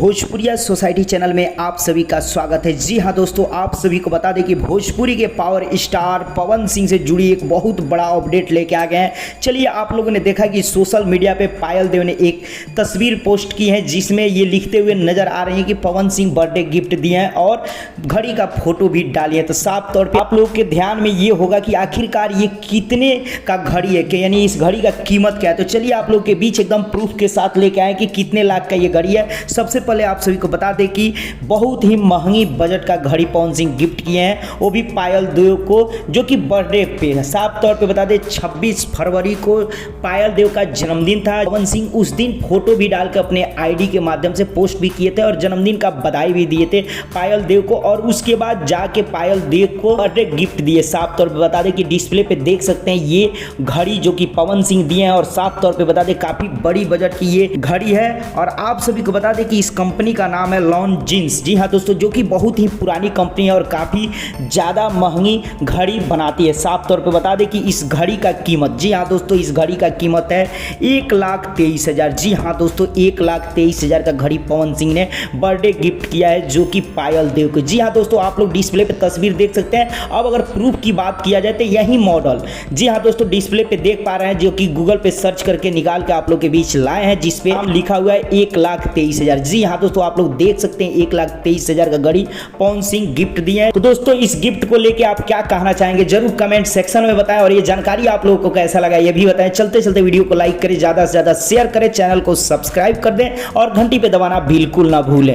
भोजपुरिया society channel में आप सभी का स्वागत है। जी हाँ दोस्तों, आप सभी को बता दें कि भोजपुरी के पावर स्टार पवन सिंह से जुड़ी एक बहुत बड़ा अपडेट लेके आ गए हैं। चलिए, आप लोगों ने देखा कि सोशल मीडिया पे पायल देव ने एक तस्वीर पोस्ट की है जिसमें ये लिखते हुए नजर आ रही है कि पवन सिंह बर्थडे गिफ्ट दिए हैं और घड़ी का फोटो भी डाली है। तो साफ तौर पर आप लोगों के ध्यान में ये होगा कि आखिरकार ये कितने का घड़ी है, कि यानी इस घड़ी का कीमत क्या है। तो चलिए आप लोग के बीच एकदम प्रूफ के साथ लेके आए कि कितने लाख का ये घड़ी है। सबसे पहले आप सभी को बता दें कि बहुत ही महंगी बजट का घड़ी पवन सिंह गिफ्ट किए हैं, वो भी पायल देव को, जो कि बर्थडे पे है। साफ तौर पे बता दें 26 फरवरी को पायल देव का जन्मदिन था। पवन सिंह उस दिन फोटो भी डालकर अपने आईडी के माध्यम से पोस्ट भी किए थे और जन्मदिन का बधाई भी दिए थे पायल देव को, और उसके बाद जाके पायल देव को बर्थडे गिफ्ट दिए। साफ तौर पे बता दें कि डिस्प्ले पे देख सकते हैं ये घड़ी जो कि पवन सिंह दिए हैं, और साफ तौर पे बता दें काफी बड़ी बजट की ये घड़ी है। और आप सभी को बता दें कि इस कंपनी का नाम है लॉन्जिन्स। जी हाँ दोस्तों, जो कि बहुत ही पुरानी कंपनी है और काफ़ी ज़्यादा महंगी घड़ी बनाती है। साफ तौर पे बता दें कि इस घड़ी का कीमत, जी हाँ दोस्तों, इस घड़ी का कीमत है 1,23,000। जी हाँ दोस्तों, 1,23,000 का घड़ी पवन सिंह ने बर्थडे गिफ्ट किया है, जो कि पायल देव को। जी हाँ दोस्तों, आप लोग डिस्प्ले पे तस्वीर देख सकते हैं। अब अगर प्रूफ की बात किया जाए तो यही मॉडल, जी हाँ दोस्तों, डिस्प्ले पे देख पा रहे हैं, जो कि गूगल पे सर्च करके निकाल के आप लोग के बीच लाए हैं, जिसपे लिखा हुआ है 1,23,000। जी हाँ दोस्तों, आप लोग देख सकते हैं 1,23,000 का घड़ी पवन सिंह गिफ्ट दिए हैं। तो दोस्तों, इस गिफ्ट को लेके आप क्या कहना चाहेंगे जरूर कमेंट सेक्शन में बताएं, और ये जानकारी आप लोगों को कैसा लगा ये भी बताएं। चलते चलते वीडियो को लाइक करें, ज्यादा से ज्यादा शेयर करें, चैनल को सब्सक्राइब कर दें और घंटी पे दबाना बिल्कुल ना भूलें।